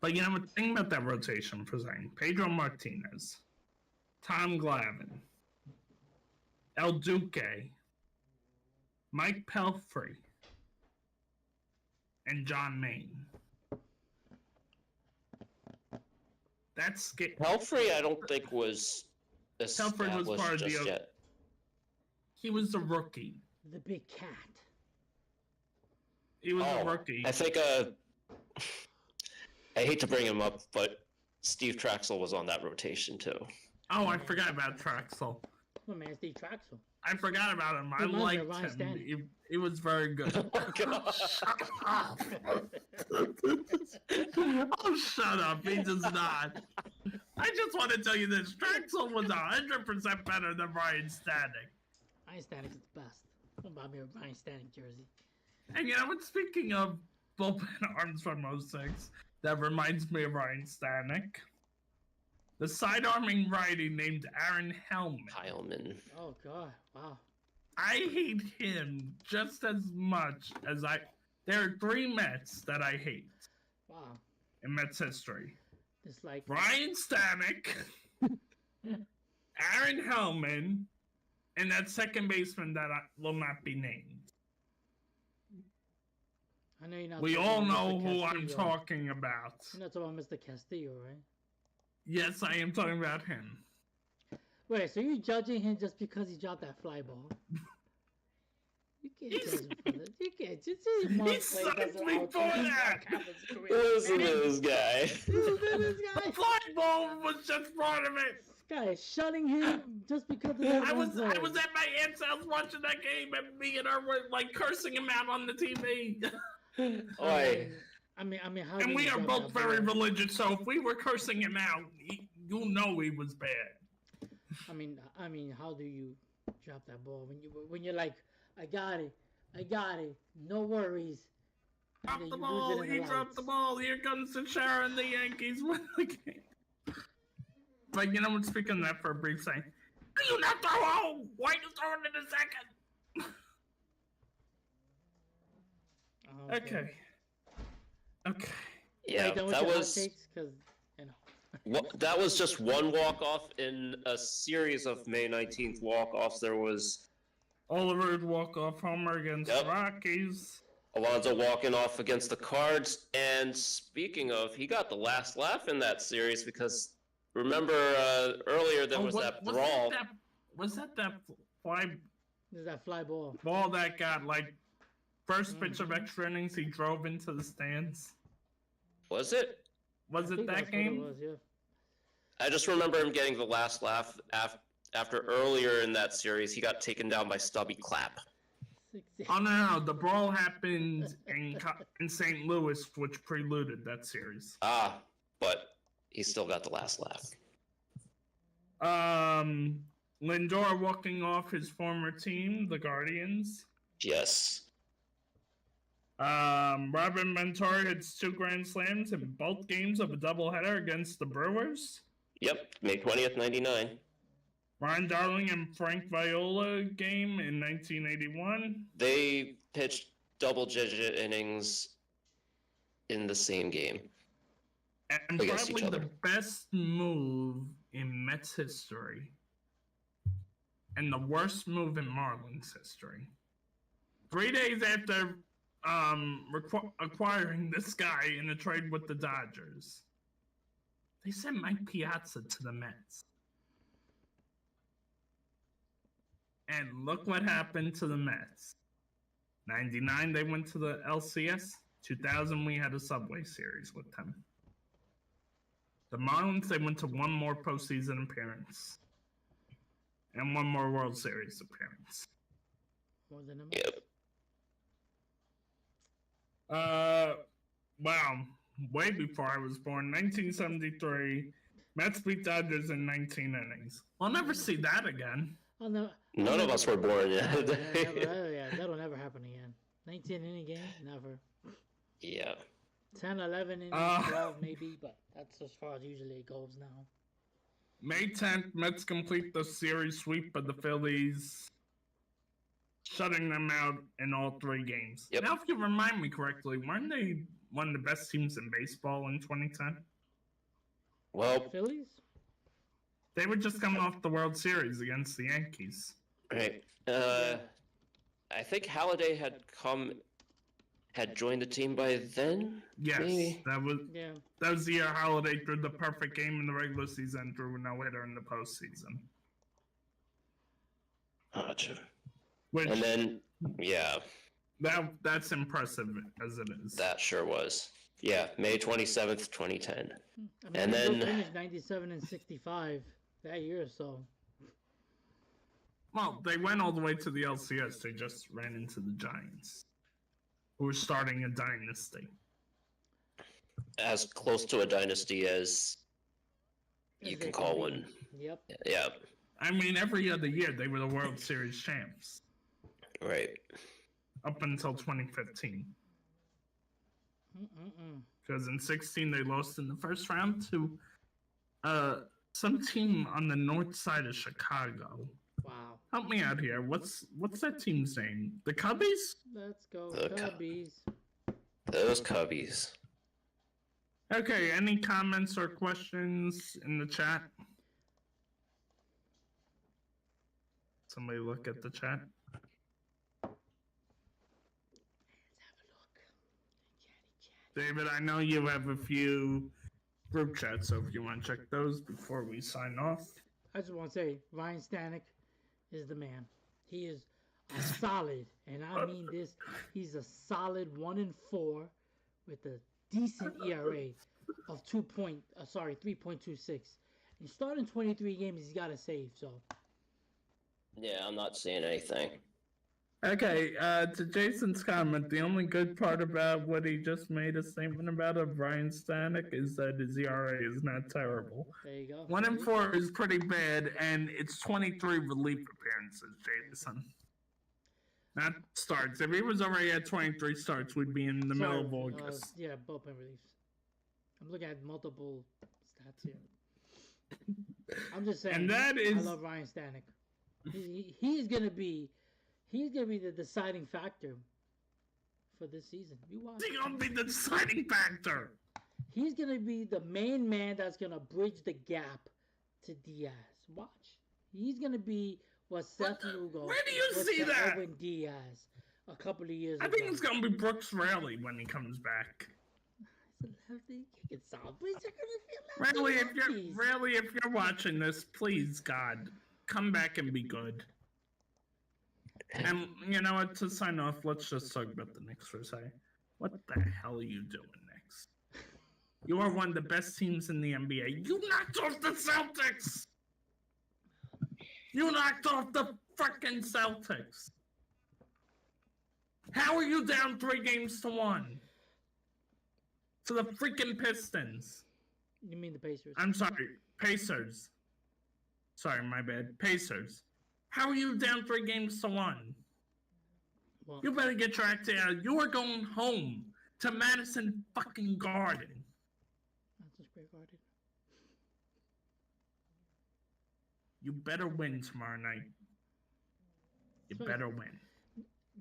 S3: But you know, think about that rotation for a second. Pedro Martinez, Tom Glavine, El Duque, Mike Pelfrey, and John Maine. That's
S1: Pelfrey, I don't think was
S3: Pelfrey was part of the yet. He was the rookie.
S2: The big cat.
S3: He was a rookie.
S1: I think I hate to bring him up, but Steve Traxel was on that rotation too.
S3: Oh, I forgot about Traxel.
S2: Oh man, Steve Traxel.
S3: I forgot about him. I liked him. He was very good.
S1: Oh,
S3: shut up. Oh, shut up. He does not. I just want to tell you this. Traxel was 100% better than Ryan Stanek.
S2: Ryan Stanek is the best. Don't buy me a Ryan Stanek jersey.
S3: And you know what? Speaking of bullpen arms from 06, that reminds me of Ryan Stanek. The side-arming righty named Aaron Heilman.
S2: Oh, God. Wow.
S3: I hate him just as much as there are 3 Mets that I hate.
S2: Wow.
S3: In Mets history.
S2: It's like
S3: Ryan Stanek, Aaron Heilman, and that second baseman that will not be named.
S2: I know you're not.
S3: We all know who I'm talking about.
S2: You're not talking about Mr. Castillo, right?
S3: Yes, I am talking about him.
S2: Wait, so you're judging him just because he dropped that fly ball? You can't judge him for this. You can't just
S3: he sucked before that!
S1: Listen to this guy.
S3: The fly ball was just part of it!
S2: This guy is shutting him just because of that
S3: I was at my aunt's house watching that game, and me and her were like cursing him out on the TV.
S2: I mean, how?
S3: And we are both very religious, so if we were cursing him out, you'll know he was bad.
S2: I mean, how do you drop that ball when you're like, I got it, no worries.
S3: Drop the ball. He dropped the ball. Here comes the Sharon. The Yankees win the game. But you know what? Speaking of that for a brief second, do you not throw home? Why you throwing in a second? Okay.
S1: Yeah, that was. That was just one walk-off in a series of May 19th walk-offs. There was
S3: Olerud walk-off homer against the Rockies.
S1: Alonso walking off against the Cards. And speaking of, he got the last laugh in that series because remember earlier there was that brawl.
S3: Was that fly?
S2: Is that fly ball?
S3: Ball that got like first pitch of extra innings, he drove into the stands.
S1: Was it?
S3: Was it that game?
S2: It was, yeah.
S1: I just remember him getting the last laugh after earlier in that series he got taken down by Stubby Clapp.
S3: Oh no! The brawl happened in St. Louis, which preluded that series.
S1: But he still got the last laugh.
S3: Lindor walking off his former team, the Guardians.
S1: Yes.
S3: Robin Montour hits 2 grand slams in both games of a doubleheader against the Brewers.
S1: Yep, May 20th, 99.
S3: Ron Darling and Frank Viola game in 1981.
S1: They pitched double-digit innings in the same game.
S3: And probably the best move in Mets history. And the worst move in Marlins history. 3 days after acquiring this guy in a trade with the Dodgers, they sent Mike Piazza to the Mets. And look what happened to the Mets. 99, they went to the LCS. 2000, we had a Subway Series with them. The Marlins, they went to one more postseason appearance. And one more World Series appearance.
S2: More than a Mets.
S1: Yep.
S3: Wow. Way before I was born. 1973, Mets beat Dodgers in 19 innings. I'll never see that again.
S1: None of us were born yet.
S2: That'll never happen again. 19 inning game, never.
S1: Yeah.
S2: 10, 11 innings, 12 maybe, but that's as far as usually it goes now.
S3: May 10th, Mets complete the series sweep of the Phillies, shutting them out in all 3 games.
S1: Yep.
S3: Now, if you remind me correctly, weren't they one of the best teams in baseball in 2010?
S1: Well,
S2: Phillies?
S3: They were just coming off the World Series against the Yankees.
S1: Right. I think Halladay had joined the team by then.
S3: Yes,
S1: maybe?
S3: that was the year Halladay threw the perfect game in the regular season, threw a no-hitter in the postseason.
S1: Gotcha.
S3: Which,
S1: and then, yeah.
S3: That's impressive as it is.
S1: That sure was. Yeah, May 27th, 2010.
S2: I mean,
S1: and then
S2: finished 97 and 65 that year, so.
S3: Well, they went all the way to the LCS. They just ran into the Giants, who were starting a dynasty.
S1: As close to a dynasty as you can call one.
S2: Yep.
S1: Yeah.
S3: I mean, every other year they were the World Series champs.
S1: Right.
S3: Up until 2015. Because in 16 they lost in the first round to some team on the north side of Chicago.
S2: Wow.
S3: Help me out here. What's that team's name? The Cubbies?
S2: Let's go,
S1: The
S2: Cubbies.
S1: Those Cubbies.
S3: Okay, any comments or questions in the chat? Somebody look at the chat. David, I know you have a few group chats, so if you want to check those before we sign off.
S2: I just want to say, Ryan Stanek is the man. He is a solid, and I mean this, he's a solid 1-4 with a decent ERA of 3.26. And starting 23 games, he's got to save, so.
S1: Yeah, I'm not seeing anything.
S3: Okay, to Jason's comment, the only good part about what he just made a statement about of Ryan Stanek is that his ERA is not terrible.
S2: There you go.
S3: 1-4 is pretty bad, and it's 23 relief appearances, Jason. Not starts. If he was already at 23 starts, we'd be in the middle of August.
S2: Yeah, bullpen reliefs. I'm looking at multiple stats here. I'm just saying.
S3: And that is.
S2: I love Ryan Stanek. He's gonna be the deciding factor for this season. You watch.
S3: He's gonna be the deciding factor.
S2: He's gonna be the main man that's gonna bridge the gap to Diaz. Watch. He's gonna be what Seth Lugo.
S3: Where do you see that?
S2: Edwin Diaz a couple of years
S3: I
S2: ago.
S3: think it's gonna be Brooks Raley when he comes back.
S2: It's a lefty kicking solid, but he's gonna feel
S3: Raley, if you're watching this, please God, come back and be good. And you know what? To sign off, let's just talk about the Knicks for a second. What the hell are you doing, Knicks? You are one of the best teams in the NBA. You knocked off the Celtics. You knocked off the frickin' Celtics. How are you down 3-1 to the freaking Pistons?
S2: You mean the Pacers?
S3: I'm sorry, Pacers. Sorry, my bad. Pacers. How are you down 3-1?
S2: Well,
S3: You better get your act together. You are going home to Madison fucking Garden.
S2: Madison Square Garden.
S3: You better win tomorrow night. You better win.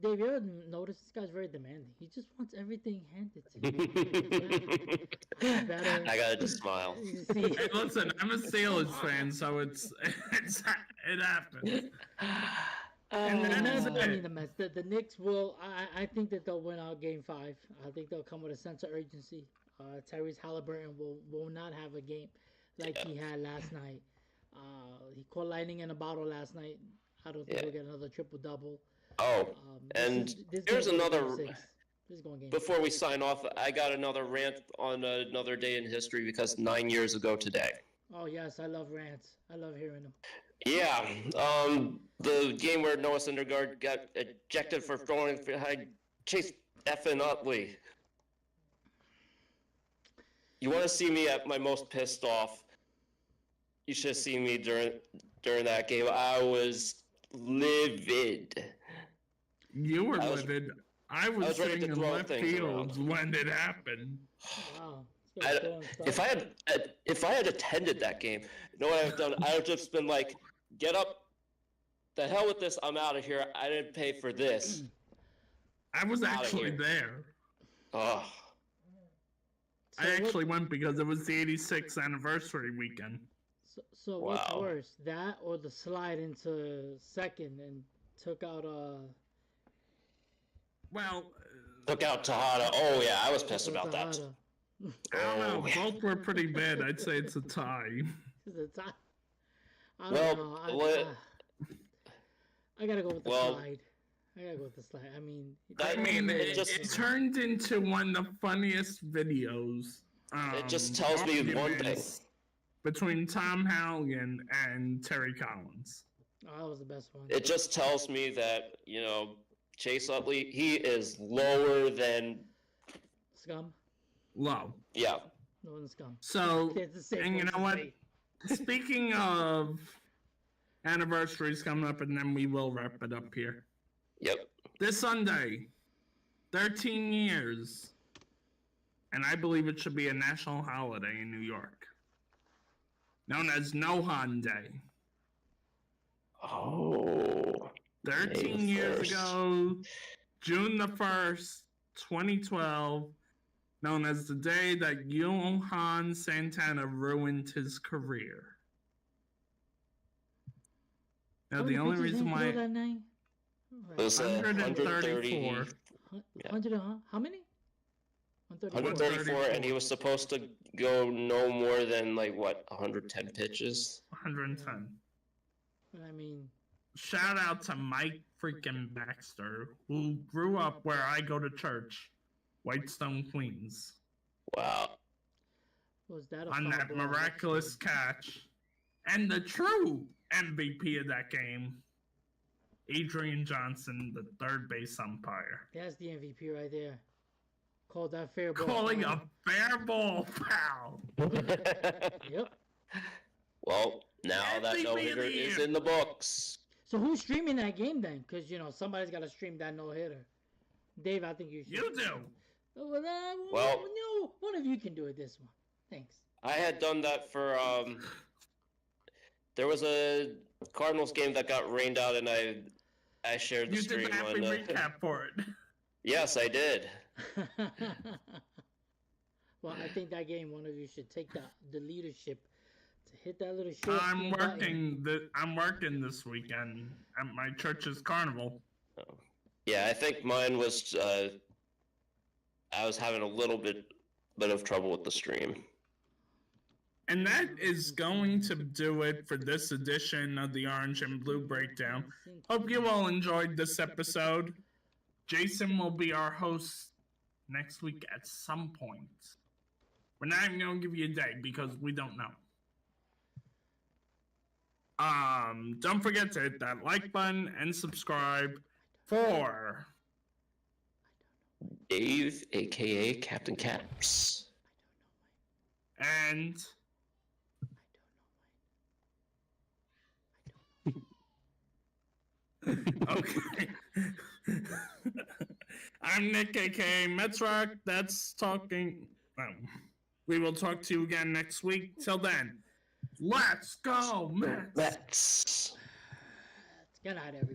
S2: Dave, you ever notice this guy's very demanding? He just wants everything handed to him.
S1: I gotta just smile.
S3: Hey, listen, I'm a Steelers fan, so it happens. And then is it.
S2: The Knicks will. I think that they'll win out Game 5. I think they'll come with a sense of urgency. Tyrese Halliburton will not have a game like he had last night. He caught lightning in a bottle last night. I don't think he'll get another triple-double.
S1: Oh, and here's another. Before we sign off, I got another rant on another day in history because 9 years ago today.
S2: Oh yes, I love rants. I love hearing them.
S1: Yeah, the game where Noah Syndergaard got ejected for throwing behind Chase effing Utley. You want to see me at my most pissed off? you should have seen me during that game. I was livid.
S3: You were livid. I was
S1: ready
S3: sitting
S1: to
S3: in
S1: throw
S3: left
S1: things
S3: field when it happened.
S2: Wow.
S1: If I had attended that game, you know what I've done? I would have just been like, get up, the hell with this, I'm out of here. I didn't pay for this.
S3: I was actually there.
S1: Oh.
S3: I actually went because it was the 86th anniversary weekend.
S2: So what's worse, that or the slide into second and took out
S1: took out Tejada. Oh yeah, I was pissed about that.
S3: I don't know. Both were pretty bad. I'd say it's a tie.
S2: It's a tie. I don't know. I gotta go with the slide. I mean,
S3: it turned into one of the funniest videos.
S1: It just tells me one thing.
S3: Between Tom Halligan and Terry Collins.
S2: Oh, that was the best one.
S1: It just tells me that, Chase Utley, he is lower than...
S2: Scum?
S3: Low.
S1: Yeah.
S2: Lower than Scum.
S3: So, and you know what? Speaking of anniversaries coming up, and then we will wrap it up here.
S1: Yep.
S3: This Sunday, 13 years, and I believe it should be a national holiday in New York, known as Nohan Day.
S1: Oh.
S3: 13 years ago, June the 1st, 2012, known as the day that Johan Santana ruined his career. Now, the only reason why...
S1: It was
S3: 134.
S2: 100, how many?
S1: 134, and he was supposed to go no more than, 110 pitches?
S3: 110.
S2: I mean...
S3: Shout out to Mike freaking Baxter, who grew up where I go to church, Whitestone, Queens.
S1: Wow.
S2: Was that
S3: on that miraculous catch. And the true MVP of that game, Adrian Johnson, the third base umpire.
S2: That's the MVP right there. Called that fair ball.
S3: Calling a fair ball foul.
S2: Yep.
S1: Well, now that no-hitter is in the books.
S2: So who's streaming that game then? Because, somebody's got to stream that no-hitter. Dave, I think you should.
S3: You do.
S2: Well, one of you can do it this one. Thanks.
S1: I had done that for, there was a Cardinals game that got rained out, and I shared the stream.
S3: You did the happy recap for it.
S1: Yes, I did.
S2: Well, I think that game, one of you should take the leadership to hit that little short.
S3: I'm working this weekend at my church's carnival.
S1: Oh. Yeah, I think mine was. I was having a little bit of trouble with the stream.
S3: And that is going to do it for this edition of the Orange and Blue Breakdown. Hope you all enjoyed this episode. Jason will be our host next week at some point. We're not even going to give you a day because we don't know. Don't forget to hit that like button and subscribe for
S1: Dave, aka Captain Caps.
S3: And okay. I'm Nick, aka Metrock. That's talking. We will talk to you again next week. Till then, let's go, Mets.
S2: Good night, everybody.